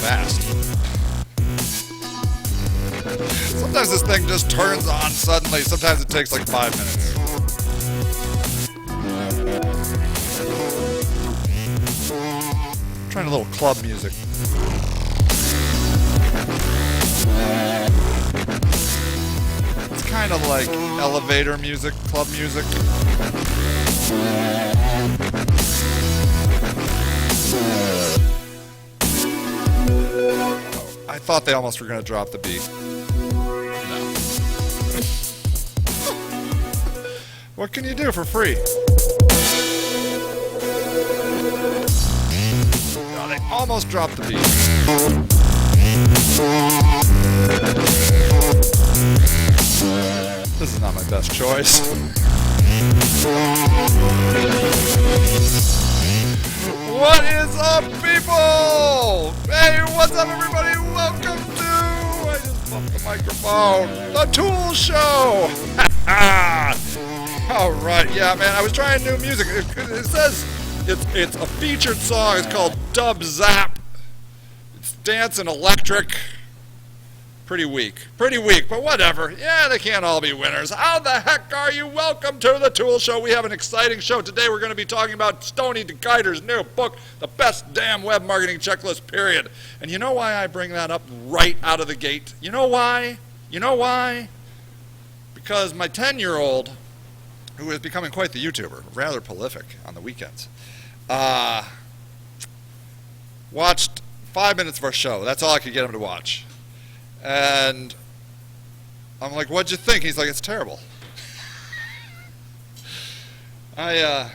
fast. Sometimes this thing just turns on suddenly. Sometimes it takes like 5 minutes. I'm trying a little club music. It's kind of like elevator music, club music. I thought they almost were going to drop the beat. No. What can you do for free? No, they almost dropped the beat. This is not my best choice. What is up, people? Hey, what's up, everybody? Welcome to, I just bumped the microphone, The Tool Show. All right, yeah, man, I was trying new music. It says it's a featured song. It's called Dub Zap. It's dance and electric. Pretty weak, but whatever. Yeah, they can't all be winners. How the heck are you? Welcome to The Tool Show. We have an exciting show. Today we're going to be talking about Stoney deGeyter's new book, The Best Damn Web Marketing Checklist, period. And you know why I bring that up right out of the gate? You know why? You know why? Because my 10-year-old, who is becoming quite the YouTuber, rather prolific on the weekends, watched 5 minutes of our show. That's all I could get him to watch. And I'm like, what'd you think? He's like, it's terrible. I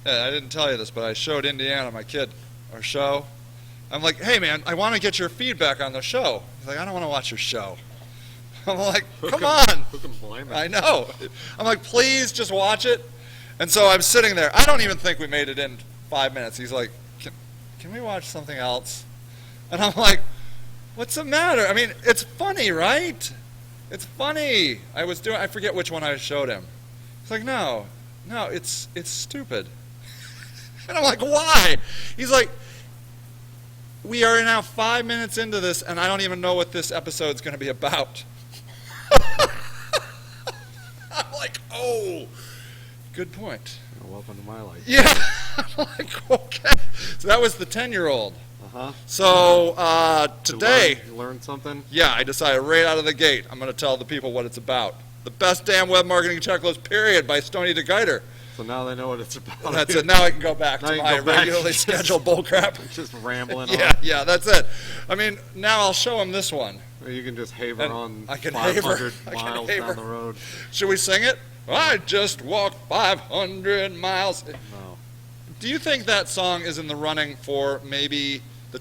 didn't tell you this, but I showed Indiana, my kid, our show. I'm like, hey man, I want to get your feedback on the show. He's like, I don't want to watch your show. I'm like, come on. Who can blame it? I know. I'm like, please just watch it. And so I'm sitting there. I don't even think we made it in 5 minutes. He's like, can we watch something else? And I'm like, what's the matter? I mean, it's funny, right? It's funny. I forget which one I showed him. He's like, no, it's stupid. And I'm like, why? He's like, we are now 5 minutes into this, and I don't even know what this episode's going to be about. I'm like, oh, good point. Welcome to my life. Yeah. I'm like, okay. So that was the 10-year-old. Uh-huh. So today, you learned something? Yeah, I decided right out of the gate, I'm going to tell the people what it's about. The Best Damn Web Marketing Checklist, period, by Stoney deGeyter. So now they know what it's about. That's it. Now I can go back to my regularly scheduled bullcrap. Just rambling on. Yeah, that's it. I mean, now I'll show him this one. Or you can just haver on I can 500 haver. miles down the road. Should we sing it? I just walked 500 miles. No. Do you think that song is in the running for maybe the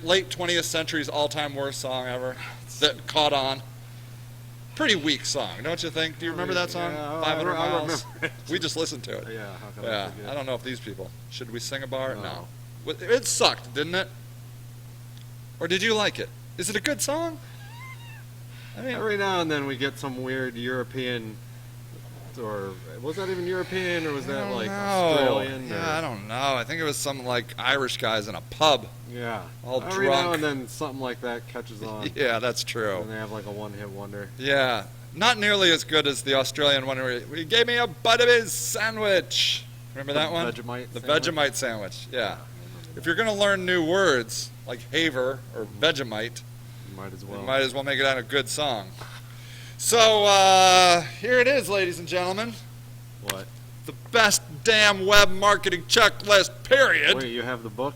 late 20th century's all-time worst song ever that caught on? Pretty weak song, don't you think? Do you remember that song? Yeah, 500 I miles. remember it. We just listened to it. Yeah, how can Yeah, I forget? I don't know if these people. Should we sing a bar? No. It sucked, didn't it? Or did you like it? Is it a good song? I mean, Every now and then we get some weird European, or was that even European, or was that like Australian? Yeah, I don't know. I think it was some like Irish guys in a pub. Yeah. All Every drunk. now and then something like that catches on. Yeah, that's true. And they have like a one-hit wonder. Yeah, not nearly as good as the Australian one where he gave me a Butterbees sandwich. Remember that one? The Vegemite sandwich, yeah. If you're going to learn new words, like haver or Vegemite, You might as well. you might as well make it out a good song. So, here it is, ladies and gentlemen. What? The best damn web marketing checklist, period. Wait, you have the book?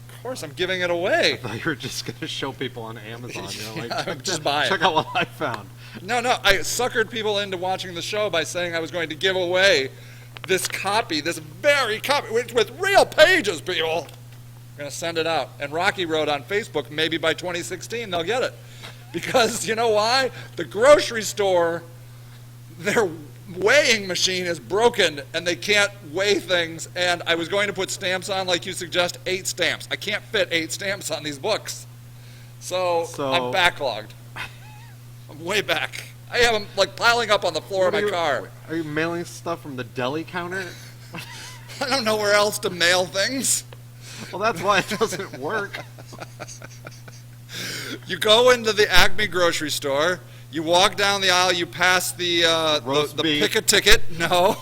Of course, I'm giving it I away. thought you were just going to show people on Amazon. You know, like, Yeah, just buy it. check out what I found. No, I suckered people into watching the show by saying I was going to give away this copy, this very copy, with real pages, people. I'm going to send it out. And Rocky wrote on Facebook, maybe by 2016 they'll get it. Because, you know why? The grocery store, their weighing machine is broken and they can't weigh things. And I was going to put stamps on, like you suggest, 8 stamps. I can't fit 8 stamps on these books. So I'm backlogged. I'm way back. I have them like piling up on the floor of my car. Are you mailing stuff from the deli counter? I don't know where else to mail things. Well, that's why it doesn't work. You go into the Acme grocery store. You walk down the aisle. You pass the pick a ticket. No,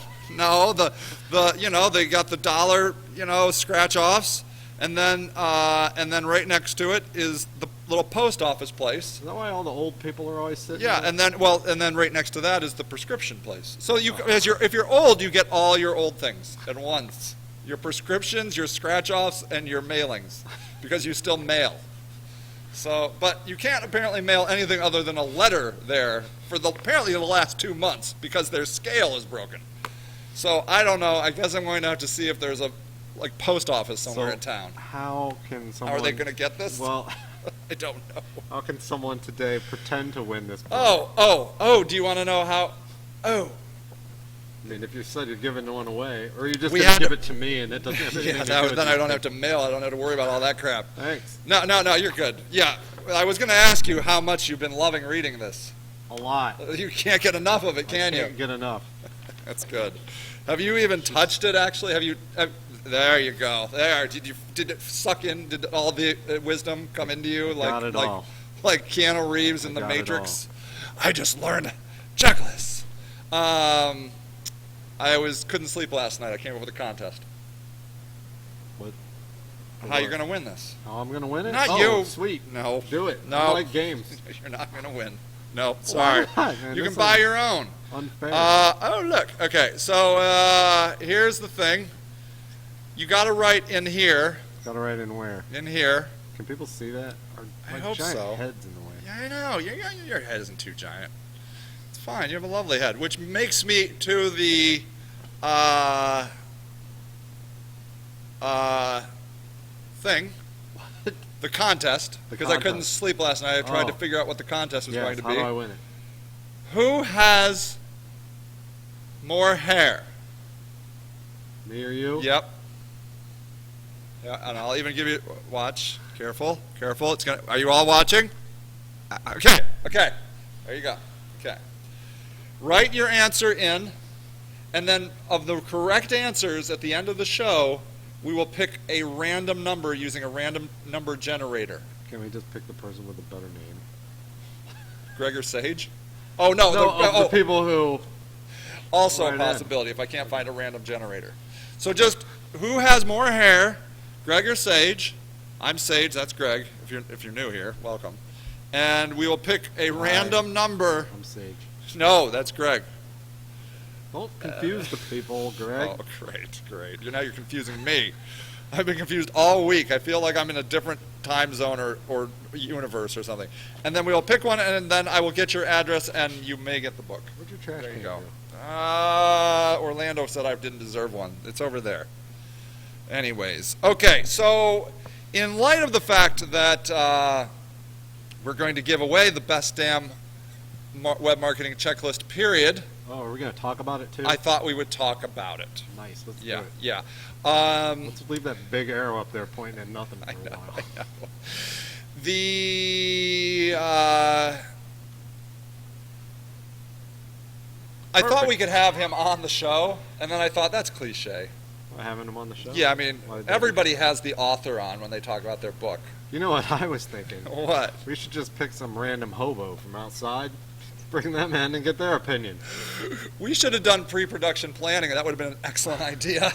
they got the dollar scratch offs, and then right next to it is the little post office place. Is that why all the old people are always sitting? Yeah, there? and then right next to that is the prescription place. So if you're old, you get all your old things at once. Your prescriptions, your scratch offs, and your mailings, because you still mail. So, but you can't apparently mail anything other than a letter there for apparently the last 2 months because their scale is broken. So I don't know. I guess I'm going to have to see if there's a post office somewhere in town. How can someone? How are they going to get this? Well, I don't know. How can someone today pretend to win this? Oh! Do you want to know how? Oh. I mean, if you said you're giving one away, or you just gonna give it to me, and it doesn't have anything to do with then I don't have to mail. I don't have to worry about all that crap. Thanks. No, you're good. Yeah, I was going to ask you how much you've been loving reading this. A lot. You can't get enough of it, can you? I can't get enough. That's good. Have you even touched it? Actually, there you go. There. Did it suck in? Did all the wisdom come into you? Got it all. Like Keanu Reeves in The Matrix. I just learned checklists. I couldn't sleep last night. I came up with a contest. What? How you're going to win this? Oh, I'm going to win it? Not you. you. Sweet. No. Do it. No. I like games. You're not going to win. No, sorry. Why not, man? You can buy your own. Unfair. Look. Okay, so here's the thing. You got to write in here. Got to write in where? In here. Can people see that? I hope giant so. Head's in the way. Yeah, I know. Your head isn't too giant. It's fine. You have a lovely head, which makes me to the thing. What? The contest, because I couldn't sleep last night. I tried to figure out what the contest was going to be. How do I win it? Who has more hair? Me or you? Yep. Yeah, and I'll even give you. Watch. Careful. It's gonna. Are you all watching? Okay. There you go. Okay. Write your answer in, and then of the correct answers at the end of the show, we will pick a random number using a random number generator. Can we just pick the person with a better name? Greg or Sage? Oh no. The people who. Also a possibility if I can't find a random generator. So just who has more hair, Greg or Sage? I'm Sage. That's Greg. If you're new here, welcome. And we will pick a random number. I'm Sage. No, that's Greg. Don't confuse the people, Greg. Oh, great. Now you're confusing me. I've been confused all week. I feel like I'm in a different time zone or universe or something. And then we'll pick one, and then I will get your address, and you may get the book. Where'd your trash There you can go. Orlando said I didn't deserve one. It's over there. Anyways, okay. So, in light of the fact that we're going to give away the best damn web marketing checklist, period. Oh, are we going to talk about it too? I thought we would talk about it. Nice. Let's do it. Yeah. Let's leave that big arrow up there pointing at nothing for a while. I know. I thought we could have him on the show, and then I thought that's cliche. Having him on the show? Yeah, I mean, everybody has the author on when they talk about their book. You know what I was thinking? What? We should just pick some random hobo from outside, bring them in, and get their opinion. We should have done pre-production planning, and that would have been an excellent idea.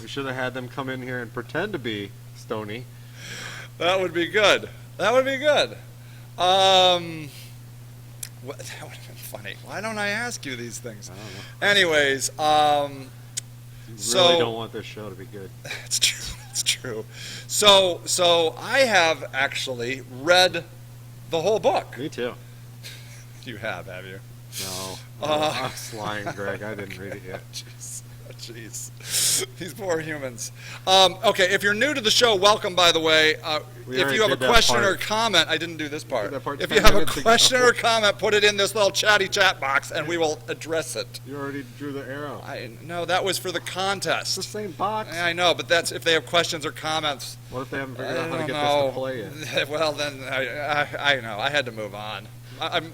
We should have had them come in here and pretend to be Stoney. That would be good. That would have been funny. Why don't I ask you these things? I don't know. Anyways, You really don't want this show to be good. It's true. So I have actually read the whole book. Me too. You have you? No. I was lying, Greg. I didn't read it yet. Jeez. These poor humans. Okay, if you're new to the show, welcome, by the way. If you have a question or comment, I didn't do this part. If you have a question or comment, put it in this little chatty chat box, and we will address it. You already drew the arrow. No, that was for the contest. It's the same box. I know, but that's if they have questions or comments. What if they haven't figured out how to get this to play yet? Well, then, I know. I had to move on.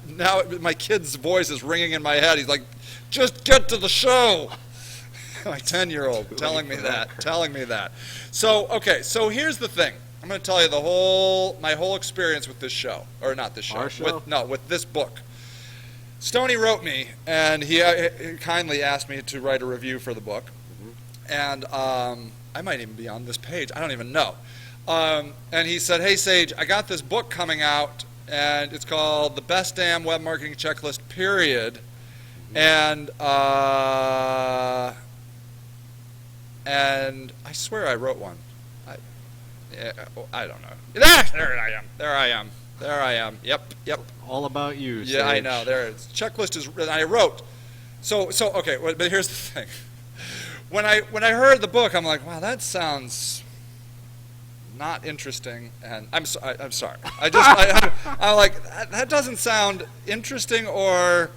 Now my kid's voice is ringing in my head. He's like, just get to the show. My 10-year-old telling me that. So, okay, so here's the thing. I'm going to tell you my whole experience with this show, or not this show. Our show? With this book. Stoney wrote me, and he kindly asked me to write a review for the book. And I might even be on this page. I don't even know. And he said, "Hey, Sage, I got this book coming out, and it's called The Best Damn Web Marketing Checklist, period. And I swear I wrote one. I don't know. There I am. Yep. All about you, Sage. Yeah, I know. There it is. Checklist is. I wrote. So okay. But here's the thing. When I heard the book, I'm like, wow, that sounds not interesting. And I'm sorry. I'm like, that doesn't sound interesting or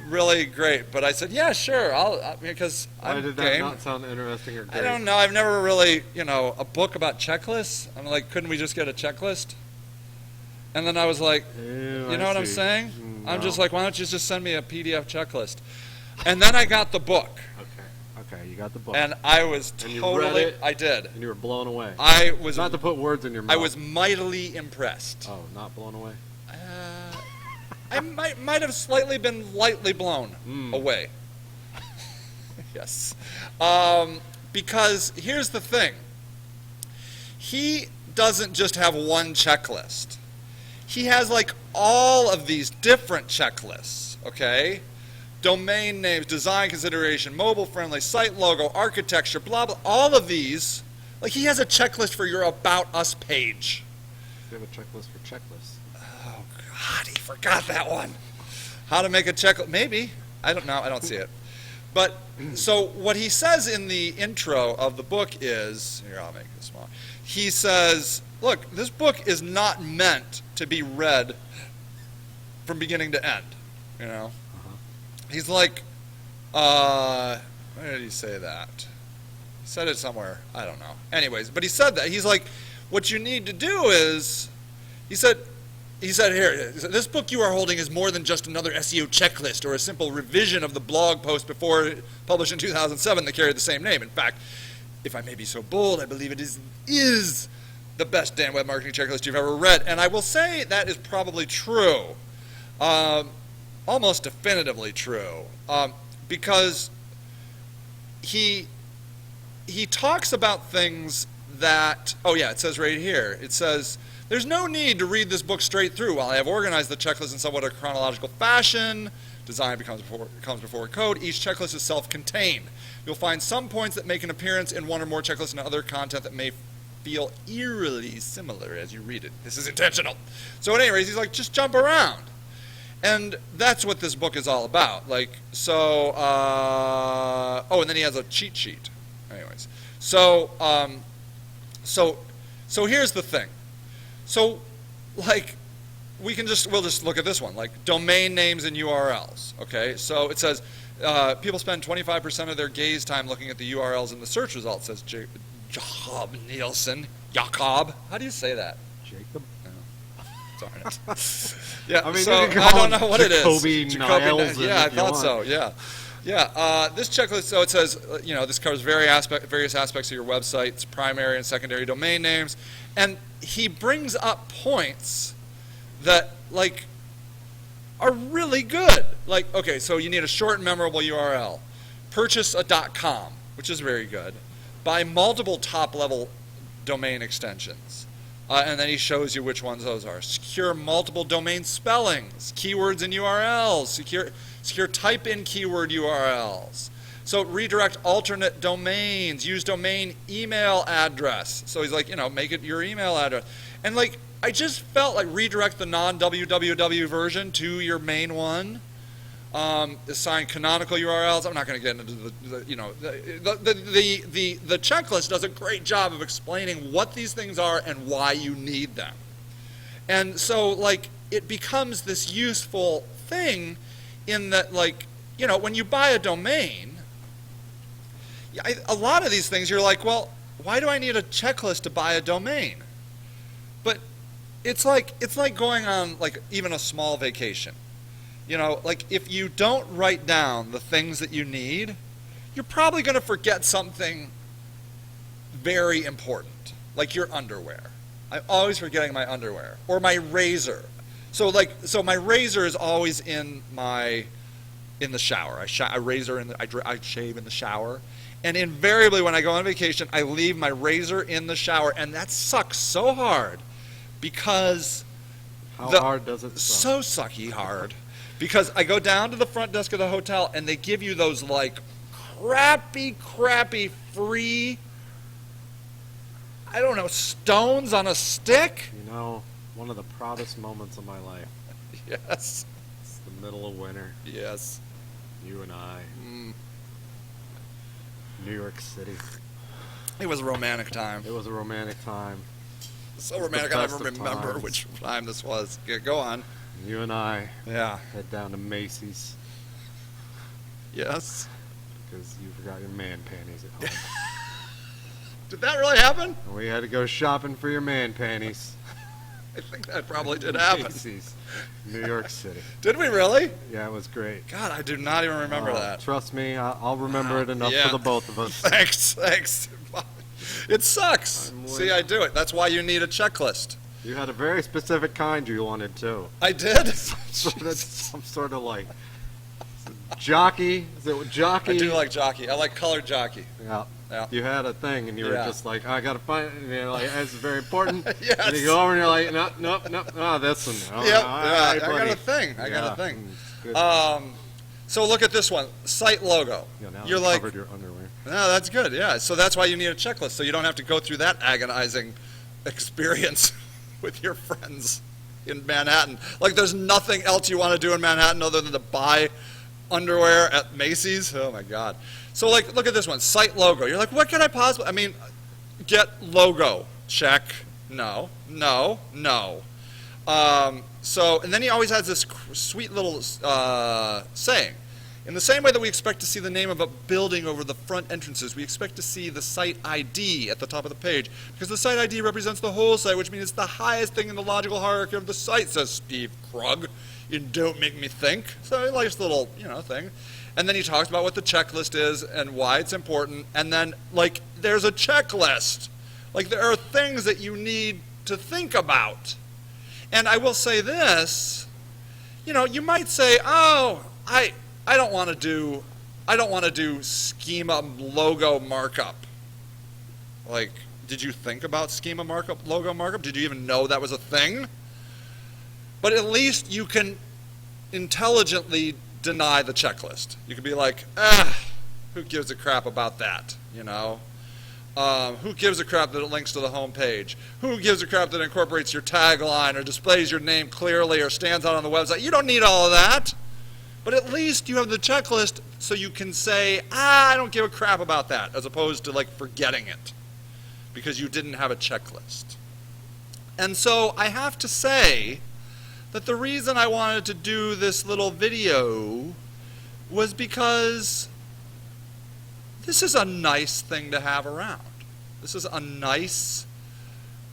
really great. But I said, yeah, sure. Because Why did that not sound interesting or great? I don't know. I've never really, a book about checklists. I'm like, couldn't we just get a checklist? And then I was like, you know what I'm saying? No. I'm just like, why don't you just send me a PDF checklist? And then I got the book. Okay, you got the book. And I was And you totally, read it, I did. And you were blown away. I was not to put words in your mouth. I was mightily impressed. Oh, not blown away? I might have slightly been lightly blown away. Yes. Because here's the thing. He doesn't just have one checklist. He has like all of these different checklists, okay? Domain names, design consideration, mobile friendly, site logo, architecture, blah, blah, all of these. Like he has a checklist for your About Us page. You have a checklist for checklists. Oh, God, he forgot that one. How to make a checklist. Maybe. I don't know. I don't see it. But, so what he says in the intro of the book is, here, I'll make it small. He says, look, this book is not meant to be read from beginning to end, He's like, where did he say that? He said it somewhere. I don't know. Anyways, but he said that. He's like, what you need to do is, he said here, this book you are holding is more than just another SEO checklist or a simple revision of the blog post before published in 2007 that carried the same name. In fact, if I may be so bold, I believe it is the best damn web marketing checklist you've ever read. And I will say that is probably true. Almost definitively true. Because he talks about things that, it says right here. It says, there's no need to read this book straight through. While I have organized the checklist in somewhat a chronological fashion, design comes before code, each checklist is self-contained. You'll find some points that make an appearance in one or more checklists and other content that may feel eerily similar as you read it. This is intentional. So at any rate, he's like, just jump around. And that's what this book is all about. Like, so, and then he has a cheat sheet. Anyways, so here's the thing. So, like, we'll just look at this one, like domain names and URLs, okay? So it says, people spend 25% of their gaze time looking at the URLs in the search results, says Jacob Nielsen. Jacob? How do you say that? Jacob? Sorry. Yeah, I mean, so I don't know what it is. Niles. Yeah, I thought so, yeah. Yeah, this checklist, so it says, this covers various aspects of your website's primary and secondary domain names. And he brings up points that, like, are really good. Like, okay, so you need a short and memorable URL. Purchase a .com, which is very good. Buy multiple top-level domain extensions. And then he shows you which ones those are. Secure multiple domain spellings, keywords and URLs. Secure type-in keyword URLs. So redirect alternate domains. Use domain email address. So he's like, make it your email address. And like, I just felt like redirect the non-www version to your main one. Assign canonical URLs. I'm not going to get into the checklist does a great job of explaining what these things are and why you need them. And so, like, it becomes this useful thing in that, like, when you buy a domain, a lot of these things you're like, well, why do I need a checklist to buy a domain? But it's like going on, like, even a small vacation. Like, if you don't write down the things that you need, you're probably going to forget something very important, like your underwear. I'm always forgetting my underwear or my razor. So my razor is always in the shower. I shave in the shower, and invariably when I go on vacation, I leave my razor in the shower, and that sucks so hard because How hard does it suck? so sucky hard because I go down to the front desk of the hotel and they give you those like crappy free, I don't know, stones on a stick. You know, one of the proudest moments of my life. Yes. It's the middle of winter. Yes. You and I. New York City. It was a romantic time. It was a romantic time. So romantic I don't even remember which time this was. Yeah, go on. You and I Yeah. head down to Macy's Yes. because you forgot your man panties at home. Did that really happen? And we had to go shopping for your man panties. I think that probably did happen. Macy's, New York City. Did we really? Yeah, it was great. God, I do not even remember that. Trust me, I'll remember it enough Yeah. for the both of us. Thanks. It sucks. See, I do it. That's why you need a checklist. You had a very specific kind you wanted too. I did. Some sort of like jockey. Is it jockey? I do like jockey. I like colored jockey. Yeah. Yeah. You had a thing, and you were Yeah. just like, I gotta find it. And you're like, this is very important. Yes. And you go over and you're like, no, this one. Oh, Yep. all Yeah, right, I buddy. got a thing. I got a Yeah. thing. Good. So look at this one. Site logo. Yeah, now You're I like, covered your underwear. no, that's good. Yeah. So that's why you need a checklist, so you don't have to go through that agonizing experience with your friends in Manhattan. Like, there's nothing else you want to do in Manhattan other than to buy underwear at Macy's. Oh my God. So like, look at this one, site logo. You're like, what can I possibly? I mean, get logo. Check. No. And then he always has this sweet little saying. In the same way that we expect to see the name of a building over the front entrances, we expect to see the site ID at the top of the page, because the site ID represents the whole site, which means it's the highest thing in the logical hierarchy of the site, says Steve Krug in Don't Make Me Think. So he likes the little, thing. And then he talks about what the checklist is and why it's important, and then, like, there's a checklist. Like, there are things that you need to think about. And I will say this, you might say, oh, I don't want to do schema logo markup. Like, did you think about schema markup, logo markup? Did you even know that was a thing? But at least you can intelligently deny the checklist. You can be like, who gives a crap about that, Who gives a crap that it links to the home page? Who gives a crap that incorporates your tagline or displays your name clearly or stands out on the website? You don't need all of that. But at least you have the checklist so you can say, I don't give a crap about that, as opposed to like forgetting it because you didn't have a checklist. And so I have to say that the reason I wanted to do this little video was because this is a nice thing to have around. This is a nice,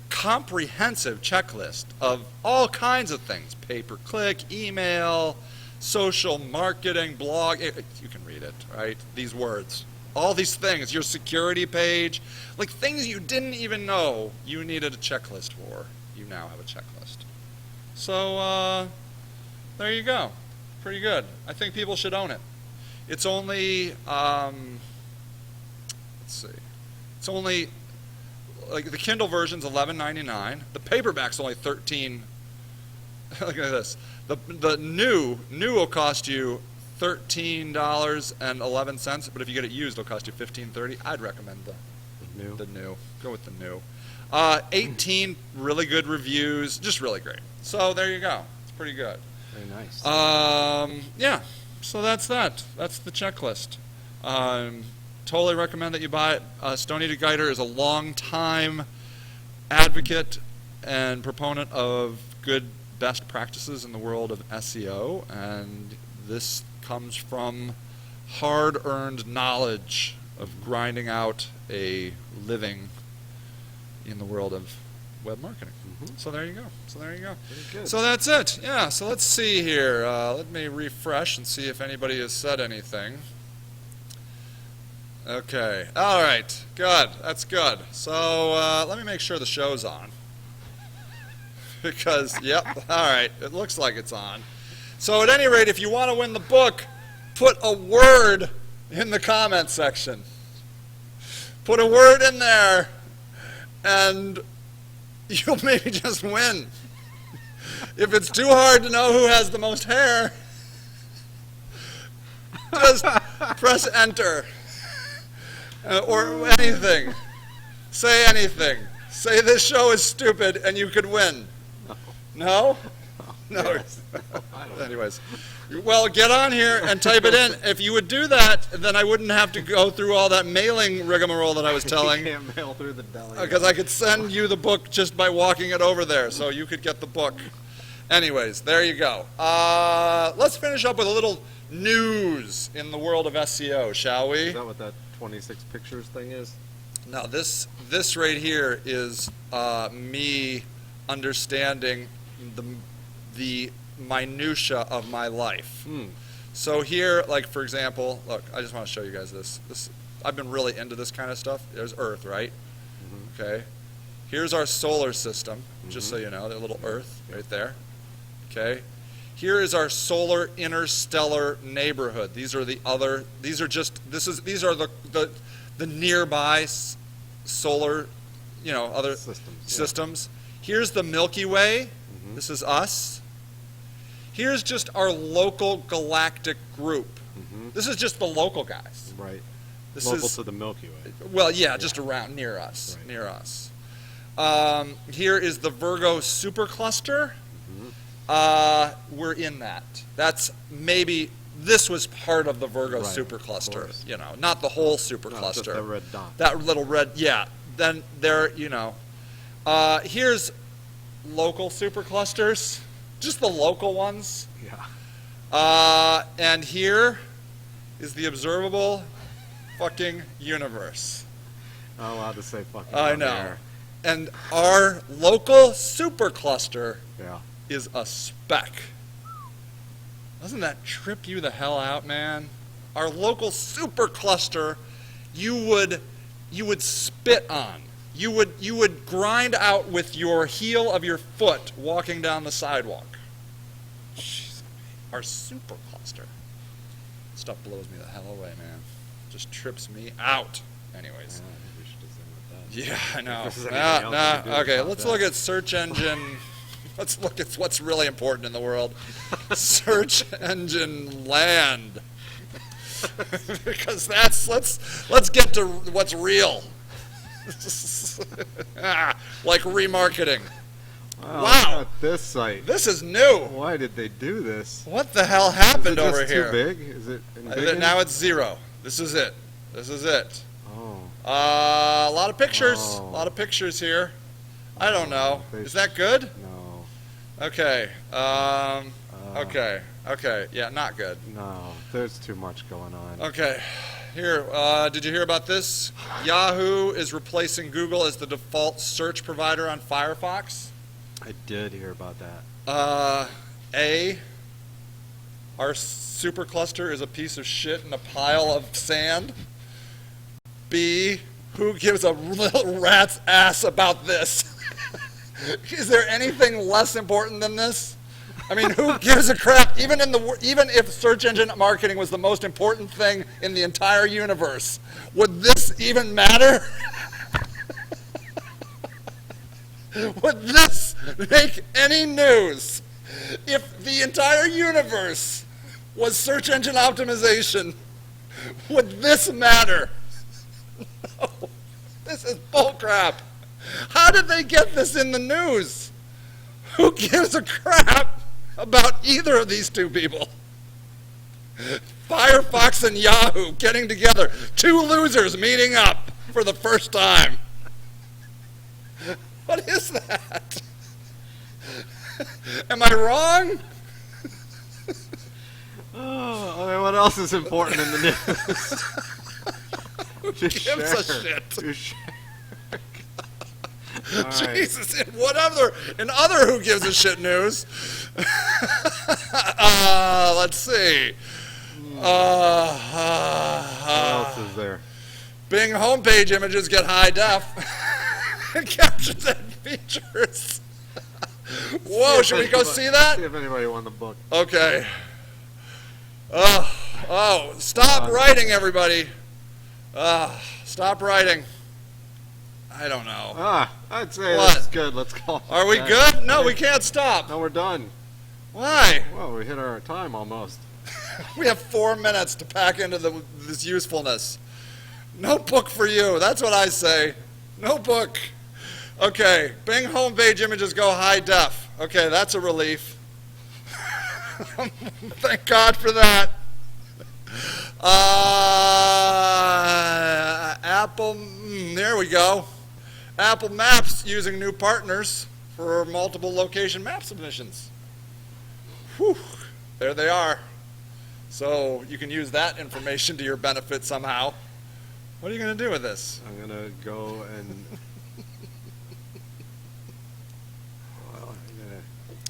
comprehensive checklist of all kinds of things: pay-per-click, email, social marketing, blog. You can read it, right? These words. All these things, your security page, like things you didn't even know you needed a checklist for. You now have a checklist. So, there you go. Pretty good. I think people should own it. It's only, let's see. It's only, like the Kindle version's $11.99. The paperback's only $13. Look at this. The new will cost you $13.11, but if you get it used, it'll cost you $15.30. I'd recommend the new. Go with the new. 18 really good reviews, just really great. So there you go. It's pretty good. Very nice. Yeah. So that's that. That's the checklist. Totally recommend that you buy it. Stoney deGeyter is a long-time advocate and proponent of good best practices in the world of SEO, and this comes from hard-earned knowledge of grinding out a living in the world of web marketing. Mm-hmm. So there you go. Very good. So that's it. Yeah, so let's see here. Let me refresh and see if anybody has said anything. Okay. All right. Good. That's good. So let me make sure the show's on. Because, yep, all right, it looks like it's on. So at any rate, if you want to win the book, put a word in the comment section. Put a word in there, and you'll maybe just win. If it's too hard to know who has the most hair, just press enter. Or anything. Say anything. Say this show is stupid and you could win. No? No. Yes. Anyways. Well, get on here and type it in. If you would do that, then I wouldn't have to go through all that mailing rigmarole that I was telling. You can't mail through the deli. Because I could send you the book just by walking it over there, so you could get the book. Anyways, there you go. Let's finish up with a little news in the world of SEO, shall we? Is that what that 26 pictures thing is? Now, this right here is me understanding the minutia of my life. So here, like for example, look, I just want to show you guys this. I've been really into this kind of stuff. There's Earth, right? Okay. Here's our solar system, just so you know, the little Earth right there. Okay. Here is our solar interstellar neighborhood. These are the other. These are the nearby solar, other systems. Here's the Milky Way. This is us. Here's just our local galactic group. This is just the local guys. Right. This local is to the Milky Way. Well, yeah, just around near us. Right. Near us. Here is the Virgo supercluster. We're in that. That's maybe this was part of the Virgo supercluster. Not the whole supercluster. No, just the red dot. That little red, yeah. Then there, here's local superclusters, just the local ones. Yeah. And here is the observable fucking universe. Not allowed to say fucking. I on know. air. And our local supercluster Yeah. is a speck. Doesn't that trip you the hell out, man? Our local supercluster, you would spit on. You would grind out with your heel of your foot walking down the sidewalk. Jeez, our supercluster. Stuff blows me the hell away, man. Just trips me out. Anyways. Yeah, I think we should just end with that. Yeah, I know. If there's anything else we can do Okay, about let's that. look at search engine. Let's look at what's really important in the world. Search engine land. Because let's get to what's real. Like remarketing. Wow. At this site. This is new. Why did they do this? What the hell happened Is it over just here? too big? Is it big? Now it's 0. This is it. This is it. Oh. A lot of pictures. Oh. A lot of pictures here. I don't know. They Is that good? No. Okay. Okay. Okay. Yeah, not good. No. There's too much going on. Okay. Here, did you hear about this? Yahoo is replacing Google as the default search provider on Firefox. I did hear about that. Our supercluster is a piece of shit in a pile of sand. B, who gives a little rat's ass about this? Is there anything less important than this? I mean, who gives a crap? Even if search engine marketing was the most important thing in the entire universe, would this even matter? Would this make any news? If the entire universe was search engine optimization, would this matter? No. This is bullcrap. How did they get this in the news? Who gives a crap about either of these two people? Firefox and Yahoo getting together. 2 losers meeting up for the first time. What is that? Am I wrong? Oh, I mean, what else is important in the news? Who gives a shit? All right. Jesus, in other who gives a shit news. Let's see. What else is there? Bing homepage images get high def. And captions and features. Whoa, should we go see that? See if anybody won the book. Okay. Stop writing, everybody. Stop writing. I don't know. I'd say What? that's good. Let's call it Are we that. good? No, we can't stop. No, we're done. Why? Well, we hit our time almost. We have 4 minutes to pack into this usefulness. No book for you. That's what I say. No book. Okay. Bing homepage images go high def. Okay, that's a relief. Thank God for that. Apple, there we go. Apple Maps using new partners for multiple location map submissions. Whew, there they are. So you can use that information to your benefit somehow. What are you going to do with this? I'm going to go and... well,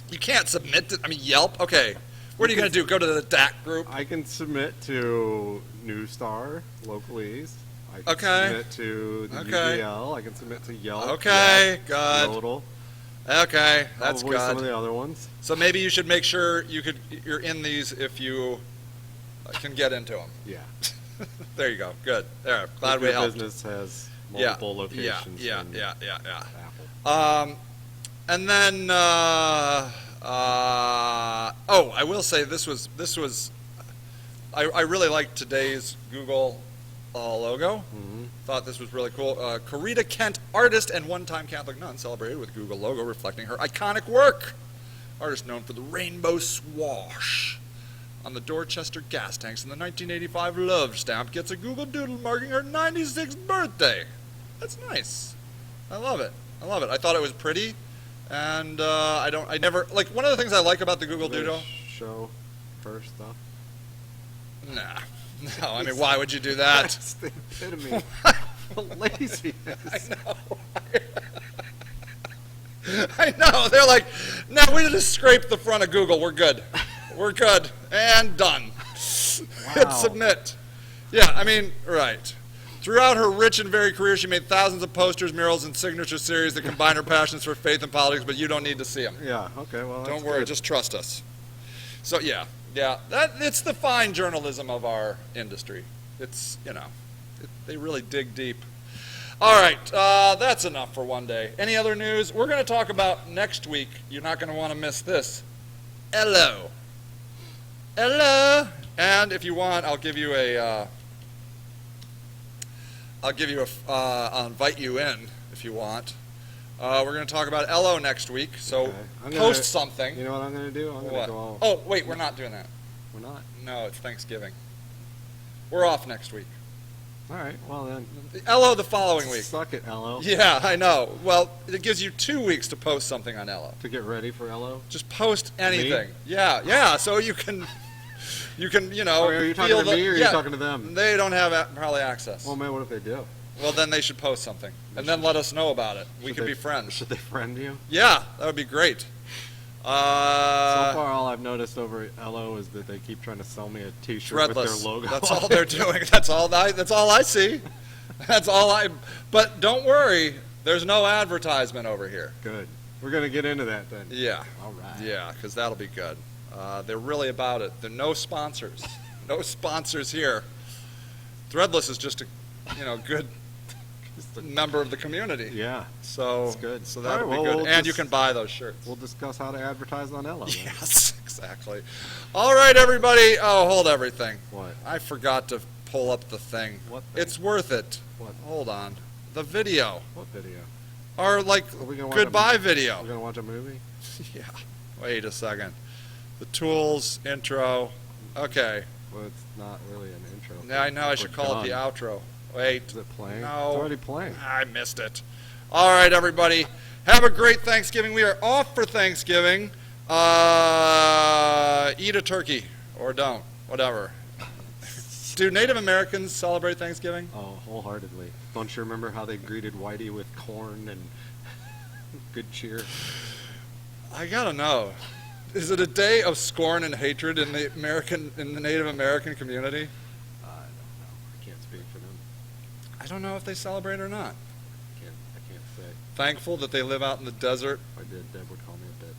You can't submit to, Yelp? Okay. What are you going to do? Go to the DAC group? I can submit to New Star, Local East. I can Okay. submit to the Okay. UDL. I can submit to Yelp. Okay, Yes, good. Yodel. Okay, that's Probably some of good. the other ones. So maybe you should make sure you're in these if you can get into them. Yeah. There you go. Good. There. Glad If we your helped. business has Yeah. multiple locations. Yeah. in Yeah. Apple. And then I will say this was I really liked today's Google logo. Mm-hmm. Thought this was really cool. Corita Kent, artist and one-time Catholic nun, celebrated with Google logo reflecting her iconic work. Artist known for the rainbow swash on the Dorchester gas tanks, and the 1985 love stamp gets a Google doodle marking her 96th birthday. That's nice. I love it. I thought it was pretty, and I never like one of the things I like about the Google Do they Doodle. show her stuff. Nah. No, I mean, why would you do that? That's the epitome of laziness. I know. They're like, no, we just scraped the front of Google. We're good. We're good. And done. Hit submit. Yeah, I mean, right. Throughout her rich and varied career, she made thousands of posters, murals, and signature series that combine her passions for faith and politics, but you don't need to see them. Yeah, okay, well, that's Don't worry, good. just trust us. So, yeah, it's the fine journalism of our industry. It's, they really dig deep. All right, that's enough for one day. Any other news? We're going to talk about next week. You're not going to want to miss this. Hello. And if you want, I'll invite you in if you want. We're going to talk about Ello next week, so Okay. post something. You know what I'm going to do? I'm going What? to go. Oh, wait, we're not doing that. We're not? No, it's Thanksgiving. We're off next week. All right, well then. Ello the following week. Suck it, Ello. Yeah, I know. Well, it gives you 2 weeks to post something on Ello. To get ready for Ello? Just post anything. Yeah, so you can, Oh, are you talking to me or are you talking to them? They don't have probably access. Well, man, what if they do? Well, then they should post something, and then let us know about it. We could be friends. Should they friend you? Yeah, that would be great. So far, all I've noticed over at Ello is that they keep trying to sell me a T-shirt with their Threadless. logo. That's on all it. they're doing. That's all I see. But don't worry, there's no advertisement over here. Good. We're gonna get into that then. Yeah. All right. Yeah, because that'll be good. They're really about it. There are no sponsors. No sponsors here. Threadless is just a, good member of the community. Yeah. So That's good. So that'll All right, be well, good. we'll And you just- can buy those shirts. We'll discuss how to advertise on Ello. then. Yes, exactly. All right, everybody. Oh, hold everything. What? I forgot to pull up the thing. What thing? It's worth it. What? Hold on. The video. What video? Our, Are we gonna watch goodbye We're video. gonna watch a movie. Yeah. Wait a second. The tools, intro. Okay. Well, it's not really an intro. Now I know I should We're call it the done. outro. Wait. Is it playing? No. It's already playing. I missed it. All right, everybody. Have a great Thanksgiving. We are off for Thanksgiving. Eat a turkey or don't. Whatever. Do Native Americans celebrate Thanksgiving? Oh, wholeheartedly. Don't you remember how they greeted Whitey with corn and good cheer? I gotta know. Is it a day of scorn and hatred in the Native American community? I don't know. I can't speak for them. I don't know if they celebrate or not. I can't say. Thankful that they live out in the desert. If I did, Deb would call me a bitch.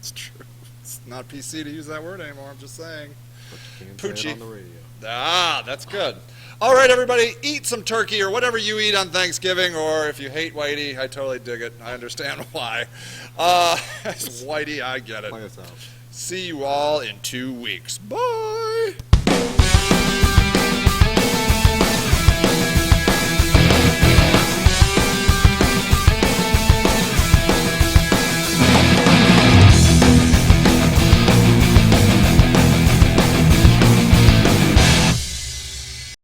It's true. It's not PC to use that word anymore. I'm just saying. But you can't say Poochie. it on the radio. Ah, that's good. All right, everybody, eat some turkey or whatever you eat on Thanksgiving, or if you hate Whitey, I totally dig it. I understand why. Whitey, I get it. Play us out. See you all in 2 weeks. Bye.